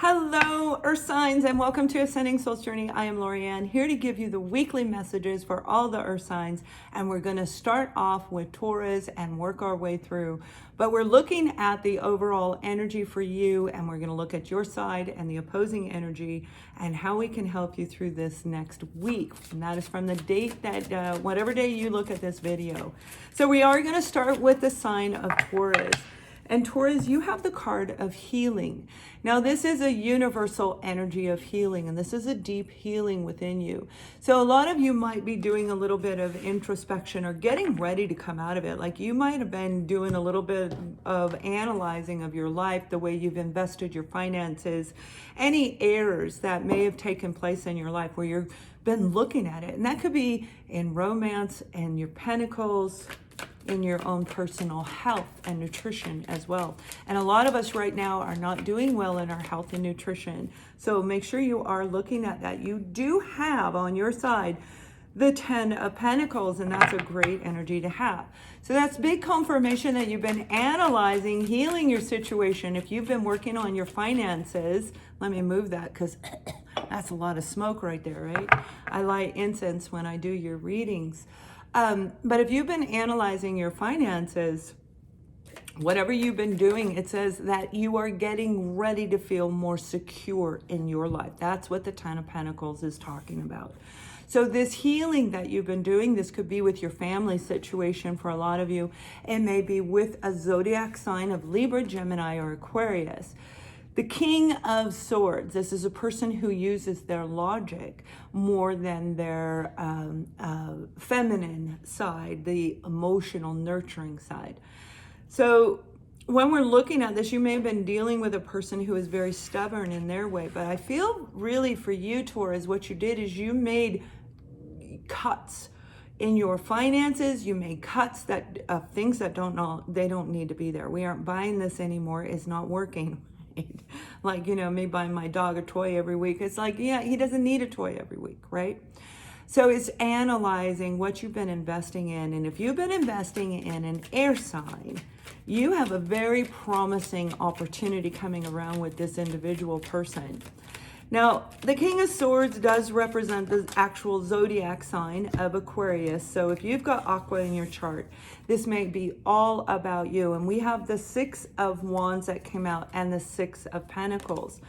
Hello, Earth signs, and welcome to Ascending Soul's Journey. I am Lorianne, here to give you the weekly messages for all the Earth signs, and we're going to start off with Taurus and work our way through. But we're looking at the overall energy for you, and we're going to look at your side and the opposing energy and how we can help you through this next week. And that is from the date that, whatever day you look at this video. So we are going to start with the sign of Taurus. And Taurus, you have the card of healing. Now, this is a universal energy of healing, and this is a deep healing within you. So a lot of you might be doing a little bit of introspection or getting ready to come out of it. Like you might have been doing a little bit of analyzing of your life, the way you've invested your finances, any errors that may have taken place in your life where you've been looking at it. And that could be in romance and your pentacles, in your own personal health and nutrition as well. And a lot of us right now are not doing well in our health and nutrition. So make sure you are looking at that. You do have on your side the 10 of Pentacles, and that's a great energy to have. So that's big confirmation that you've been analyzing, healing your situation. If you've been working on your finances, let me move that because that's a lot of smoke right there, right? I light incense when I do your readings. But if you've been analyzing your finances, whatever you've been doing, it says that you are getting ready to feel more secure in your life. That's what the 10 of Pentacles is talking about. So this healing that you've been doing, this could be with your family situation for a lot of you. It may be with a zodiac sign of Libra, Gemini, or Aquarius. The King of Swords, this is a person who uses their logic more than their feminine side, the emotional, nurturing side. So when we're looking at this, you may have been dealing with a person who is very stubborn in their way, but I feel really for you, Taurus, what you did is you made cuts in your finances. You made cuts that things that they don't need to be there. We aren't buying this anymore. It's not working. Like, you know, me buying my dog a toy every week. It's like, yeah, he doesn't need a toy every week, right? So it's analyzing what you've been investing in. And if you've been investing in an air sign, you have a very promising opportunity coming around with this individual person. Now, the King of Swords does represent the actual zodiac sign of Aquarius. So if you've got Aqua in your chart, this may be all about you. And we have the 6 of Wands that came out and the 6 of Pentacles.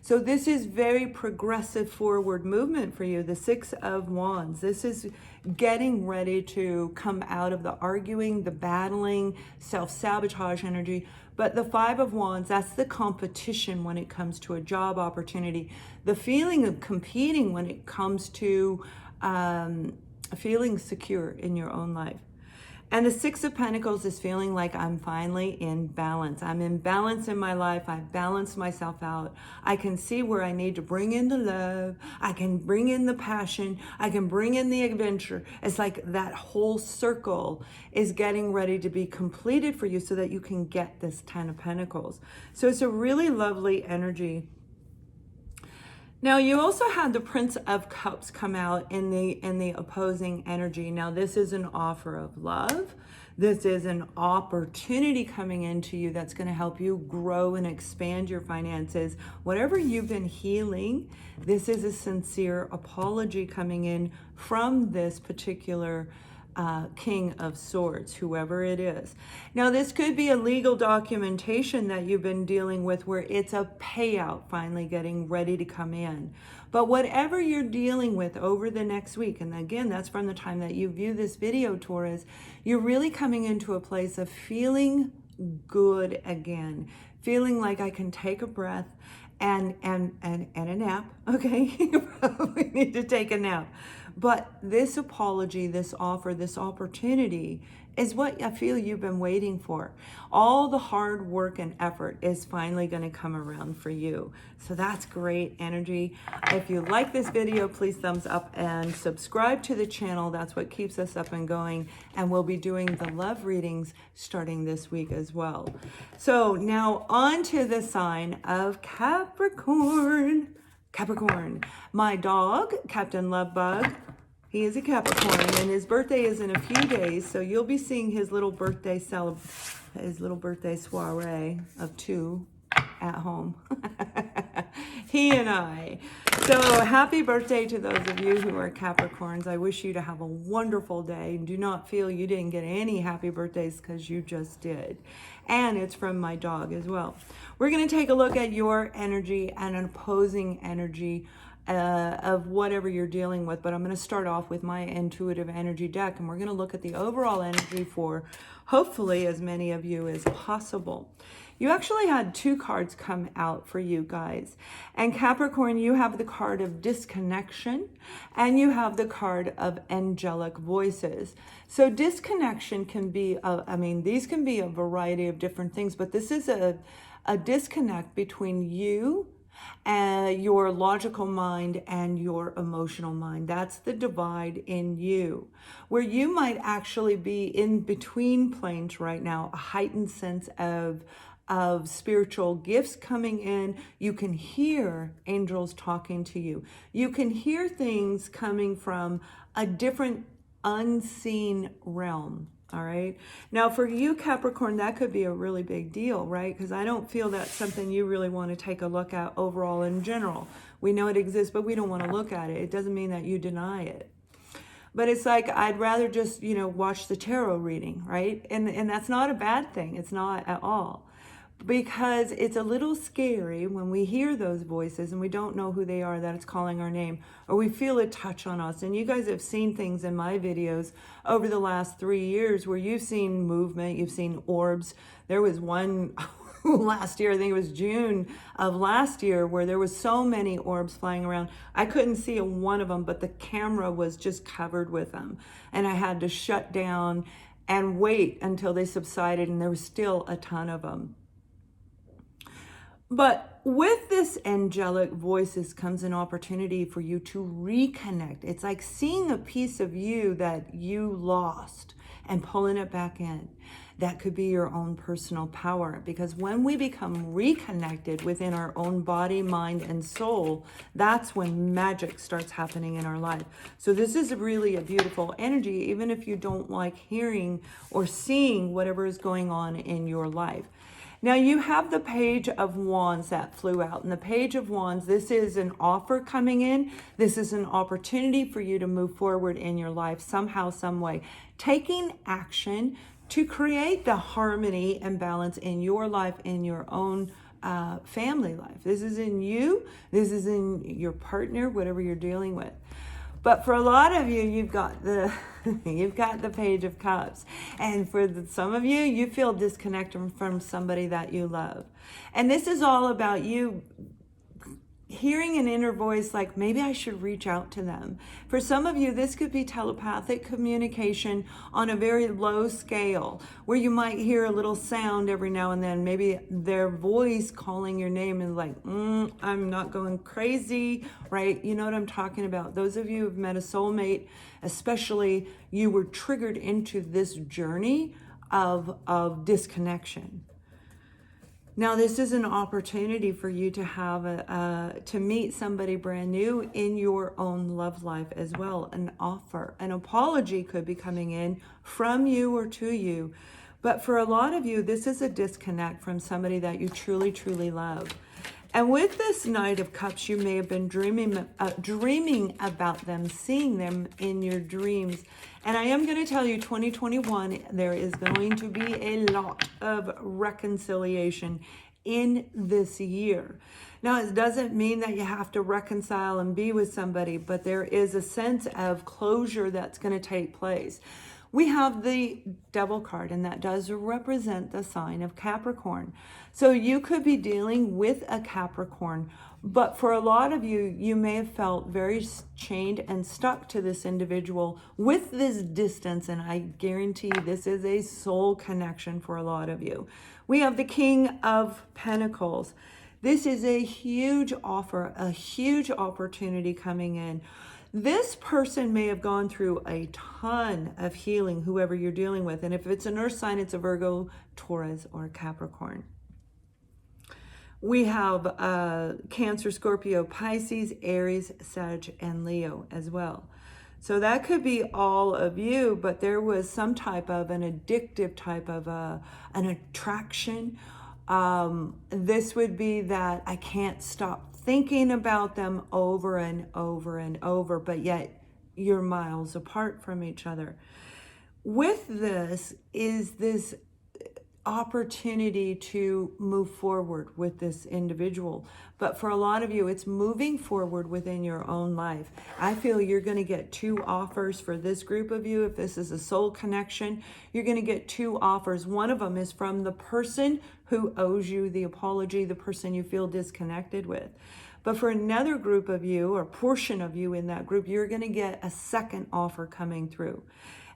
So this is very progressive forward movement for you, the 6 of Wands. This is getting ready to come out of the arguing, the battling, self-sabotage energy. But the 5 of Wands, that's the competition when it comes to a job opportunity. The feeling of competing when it comes to feeling secure in your own life. And the 6 of Pentacles is feeling like I'm finally in balance. I'm in balance in my life. I've balanced myself out. I can see where I need to bring in the love. I can bring in the passion. I can bring in the adventure. It's like that whole circle is getting ready to be completed for you so that you can get this 10 of Pentacles. So it's a really lovely energy. Now, you also had the Prince of Cups come out in the opposing energy. Now, this is an offer of love. This is an opportunity coming into you that's going to help you grow and expand your finances. Whatever you've been healing, this is a sincere apology coming in from this particular King of Swords, whoever it is. Now, this could be a legal documentation that you've been dealing with where it's a payout finally getting ready to come in. But whatever you're dealing with over the next week, and again, that's from the time that you view this video, Taurus, you're really coming into a place of feeling good again, feeling like I can take a breath and a nap. Okay, you probably need to take a nap. But this apology, this offer, this opportunity is what I feel you've been waiting for. All the hard work and effort is finally going to come around for you. So that's great energy. If you like this video, please thumbs up and subscribe to the channel. That's what keeps us up and going. And we'll be doing the love readings starting this week as well. So now on to the sign of Capricorn. Capricorn. My dog, Captain Lovebug, he is a Capricorn, and his birthday is in a few days, so you'll be seeing his little birthday soiree of 2 at home. He and I. So happy birthday to those of you who are Capricorns. I wish you to have a wonderful day. Do not feel you didn't get any happy birthdays, because you just did. And it's from my dog as well. We're going to take a look at your energy and an opposing energy of whatever you're dealing with. But I'm going to start off with my intuitive energy deck, and we're going to look at the overall energy for hopefully as many of you as possible. You actually had two cards come out for you guys. And Capricorn, you have the card of disconnection and you have the card of angelic voices. So disconnection can be, these can be a variety of different things, but this is a disconnect between you and your logical mind and your emotional mind. That's the divide in you, where you might actually be in between planes right now, a heightened sense of spiritual gifts coming in. You can hear angels talking to you. You can hear things coming from a different unseen realm. All right. Now for you, Capricorn, that could be a really big deal, right? Because I don't feel that's something you really want to take a look at overall in general. We know it exists, but we don't want to look at it. It doesn't mean that you deny it. But it's like, I'd rather just, watch the tarot reading, right? And that's not a bad thing. It's not at all. Because it's a little scary when we hear those voices and we don't know who they are, that it's calling our name, or we feel a touch on us. And you guys have seen things in my videos over the last 3 years where you've seen movement, you've seen orbs. There was one last year, I think it was June of last year, where there was so many orbs flying around. I couldn't see one of them, but the camera was just covered with them. And I had to shut down and wait until they subsided, and there was still a ton of them. But with this angelic voices comes an opportunity for you to reconnect. It's like seeing a piece of you that you lost and pulling it back in. That could be your own personal power, because when we become reconnected within our own body, mind, and soul, that's when magic starts happening in our life. So this is really a beautiful energy, even if you don't like hearing or seeing whatever is going on in your life. Now you have the Page of Wands that flew out. And the Page of Wands, this is an offer coming in. This is an opportunity for you to move forward in your life somehow, some way. Taking action to create the harmony and balance in your life, in your own family life. This is in you. This is in your partner, whatever you're dealing with. But for a lot of you, you've got the Page of Cups. And for some of you, you feel disconnected from somebody that you love. And this is all about you hearing an inner voice like, maybe I should reach out to them. For some of you, this could be telepathic communication on a very low scale, where you might hear a little sound every now and then, maybe their voice calling your name, and like, I'm not going crazy, right? You know what I'm talking about. Those of you who've met a soulmate, especially, you were triggered into this journey of disconnection. Now, this is an opportunity for you to have to meet somebody brand new in your own love life as well. An offer, an apology could be coming in from you or to you. But for a lot of you, this is a disconnect from somebody that you truly, truly love. And with this Knight of Cups, you may have been dreaming about them, seeing them in your dreams. And I am going to tell you, 2021, there is going to be a lot of reconciliation in this year. Now, it doesn't mean that you have to reconcile and be with somebody, but there is a sense of closure that's going to take place. We have the Devil card, and that does represent the sign of Capricorn. So you could be dealing with a Capricorn, but for a lot of you, you may have felt very chained and stuck to this individual with this distance, and I guarantee this is a soul connection for a lot of you. We have the King of Pentacles. This is a huge offer, a huge opportunity coming in. This person may have gone through a ton of healing, whoever you're dealing with. And if it's an earth sign, it's a Virgo, Taurus, or Capricorn. We have Cancer, Scorpio, Pisces, Aries, Sag, and Leo as well. So that could be all of you, but there was some type of an addictive type of an attraction This would be that I can't stop thinking about them over and over and over, but yet you're miles apart from each other. With this is this opportunity to move forward with this individual. But for a lot of you, it's moving forward within your own life. I feel you're going to get 2 offers for this group of you. If this is a soul connection, you're going to get 2 offers. One of them is from the person who owes you the apology, the person you feel disconnected with. But for another group of you, or portion of you in that group, you're going to get a second offer coming through.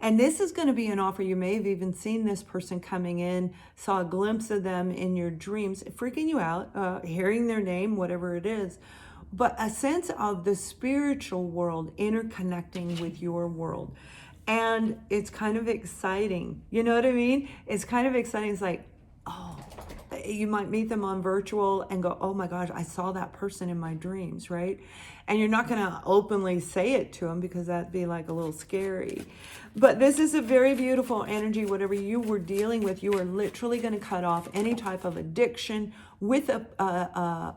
And this is going to be an offer. You may have even seen this person coming in, saw a glimpse of them in your dreams, freaking you out, hearing their name, whatever it is. But a sense of the spiritual world interconnecting with your world. And it's kind of exciting. You know what I mean? It's kind of exciting. It's like, oh, you might meet them on virtual and go, oh my gosh, I saw that person in my dreams, right? And you're not going to openly say it to them because that'd be like a little scary. But this is a very beautiful energy. Whatever you were dealing with, you are literally going to cut off any type of addiction with a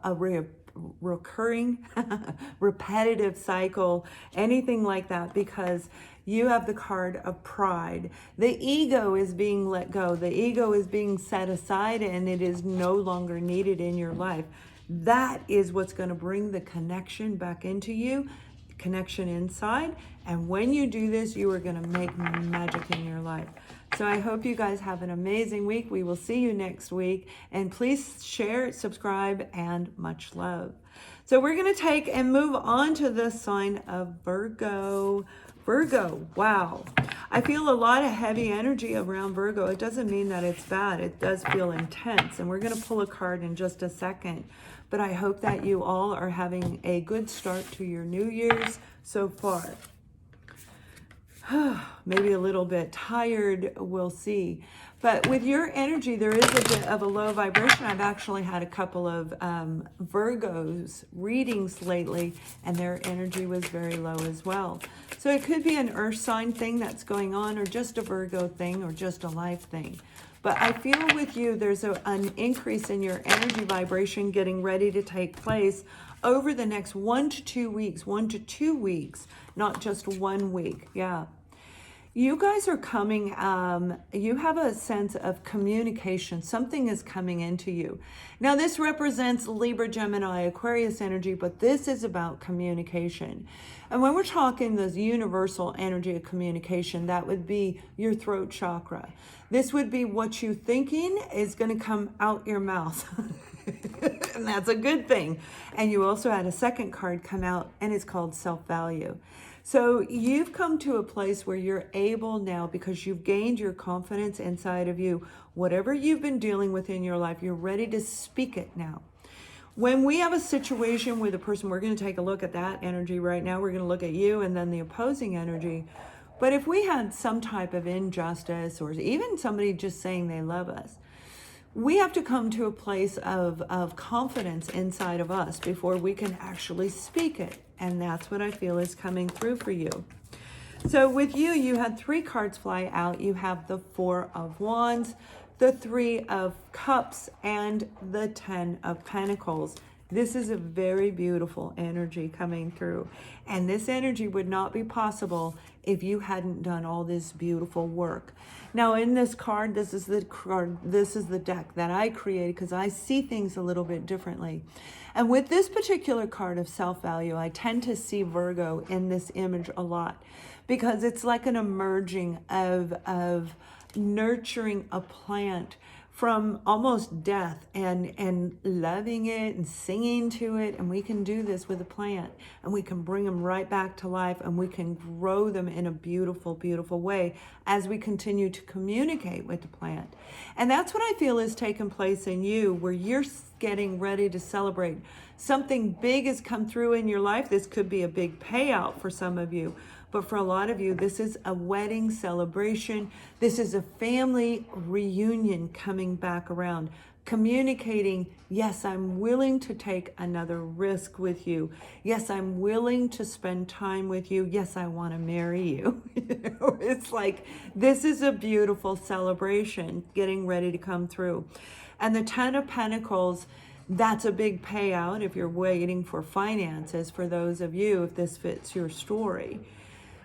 recurring, repetitive cycle, anything like that, because you have the card of pride. The ego is being let go. The ego is being set aside, and it is no longer needed in your life. That is what's going to bring the connection back into you, connection inside. And when you do this, you are going to make magic in your life. So I hope you guys have an amazing week. We will see you next week. And please share, subscribe, and much love. So we're going to take and move on to the sign of Virgo. Virgo, wow. I feel a lot of heavy energy around Virgo. It doesn't mean that it's bad. It does feel intense. And we're going to pull a card in just a second. But I hope that you all are having a good start to your New Year's so far. Maybe a little bit tired, we'll see. But with your energy, there is a bit of a low vibration. I've actually had a couple of Virgos readings lately, and their energy was very low as well. So it could be an earth sign thing that's going on, or just a Virgo thing, or just a life thing. But I feel with you, there's an increase in your energy vibration getting ready to take place over the next 1 to 2 weeks, 1 to 2 weeks, not just 1 week. Yeah. You guys are coming, you have a sense of communication. Something is coming into you. Now, this represents Libra, Gemini, Aquarius energy, but this is about communication. And when we're talking the universal energy of communication, that would be your throat chakra. This would be what you're thinking is going to come out your mouth. And that's a good thing. And you also had a second card come out, and it's called self-value. So you've come to a place where you're able now, because you've gained your confidence inside of you, whatever you've been dealing with in your life, you're ready to speak it now. When we have a situation with a person, we're going to take a look at that energy right now. We're going to look at you and then the opposing energy. But if we had some type of injustice, or even somebody just saying they love us, we have to come to a place of confidence inside of us before we can actually speak it. And that's what I feel is coming through for you. So with you, you had 3 cards fly out. You have the 4 of Wands, the 3 of Cups, and the 10 of Pentacles. This is a very beautiful energy coming through. And this energy would not be possible if you hadn't done all this beautiful work. Now, in this card, this is the deck that I created because I see things a little bit differently. And with this particular card of self-value, I tend to see Virgo in this image a lot because it's like an emerging of nurturing a plant from almost death and loving it and singing to it. And we can do this with a plant, and we can bring them right back to life, and we can grow them in a beautiful, beautiful way as we continue to communicate with the plant. And that's what I feel is taking place in you, where you're getting ready to celebrate. Something big has come through in your life. This could be a big payout for some of you. But for a lot of you, this is a wedding celebration. This is a family reunion coming back around, communicating, yes, I'm willing to take another risk with you. Yes, I'm willing to spend time with you. Yes, I want to marry you. It's like, this is a beautiful celebration getting ready to come through. And the Ten of Pentacles, that's a big payout if you're waiting for finances, for those of you, if this fits your story.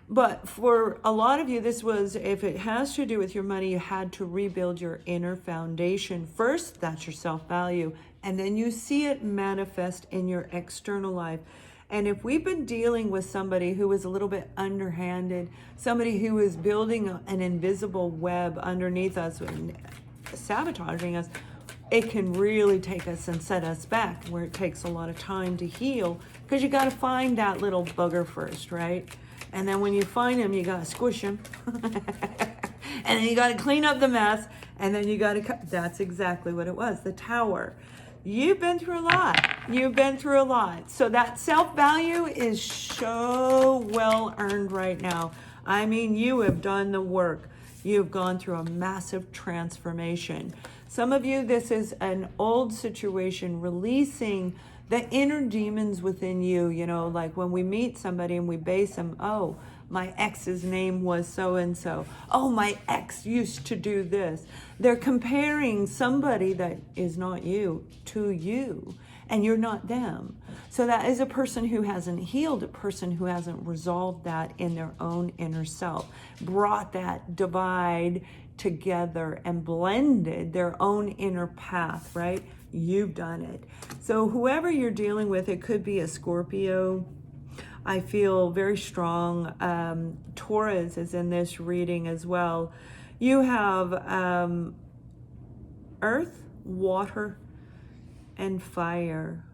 But for a lot of you, this was, if it has to do with your money, you had to rebuild your inner foundation. First, that's your self-value. And then you see it manifest in your external life. And if we've been dealing with somebody who is a little bit underhanded, somebody who is building an invisible web underneath us and sabotaging us, it can really take us and set us back, where it takes a lot of time to heal, because you got to find that little bugger first, right? And then when you find him, you got to squish him. And then you got to clean up the mess. And then you got to cut. That's exactly what it was. The Tower. You've been through a lot. You've been through a lot. So that self-value is so well earned right now. I mean, you have done the work. You've gone through a massive transformation. Some of you, this is an old situation, releasing the inner demons within you. You know, like when we meet somebody and we base them, oh, my ex's name was so-and-so. Oh, my ex used to do this. They're comparing somebody that is not you to you, and you're not them. So that is a person who hasn't healed, a person who hasn't resolved that in their own inner self, brought that divide together and blended their own inner path, right? You've done it. So whoever you're dealing with, it could be a Scorpio. I feel very strong. Taurus is in this reading as well. You have earth, water, and fire.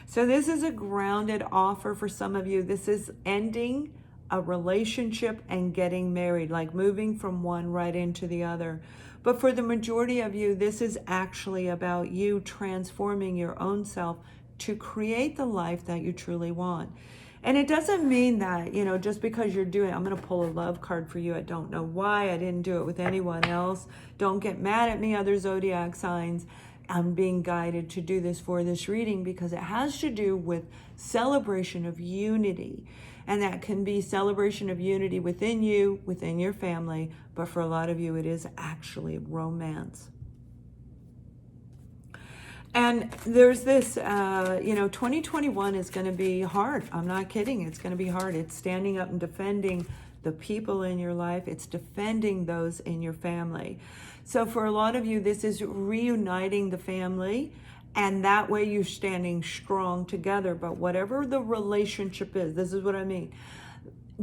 So this is a grounded offer for some of you. This is ending a relationship and getting married, like moving from one right into the other. But for the majority of you, this is actually about you transforming your own self to create the life that you truly want. And it doesn't mean that, you know, just because you're doing it, I'm going to pull a love card for you. I don't know why. I didn't do it with anyone else. Don't get mad at me, other zodiac signs. I'm being guided to do this for this reading because it has to do with celebration of unity. And that can be celebration of unity within you, within your family. But for a lot of you, it is actually romance. And there's this, 2021 is going to be hard. I'm not kidding. It's going to be hard. It's standing up and defending the people in your life. It's defending those in your family. So for a lot of you, this is reuniting the family. And that way you're standing strong together. But whatever the relationship is, this is what I mean.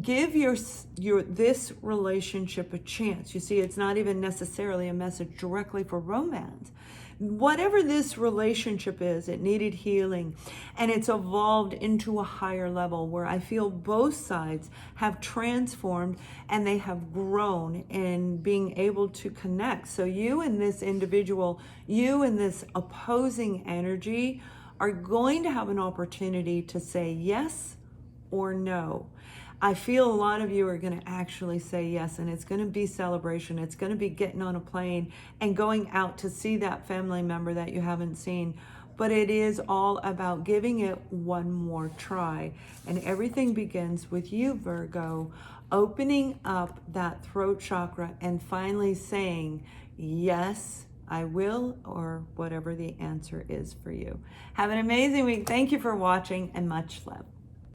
Give this relationship a chance. You see, it's not even necessarily a message directly for romance. Whatever this relationship is, it needed healing, and it's evolved into a higher level where I feel both sides have transformed and they have grown in being able to connect. So you and this individual, you and this opposing energy are going to have an opportunity to say yes or no. I feel a lot of you are going to actually say yes, and it's going to be celebration. It's going to be getting on a plane and going out to see that family member that you haven't seen. But it is all about giving it one more try. And everything begins with you, Virgo, opening up that throat chakra and finally saying, yes, I will, or whatever the answer is for you. Have an amazing week. Thank you for watching, and much love.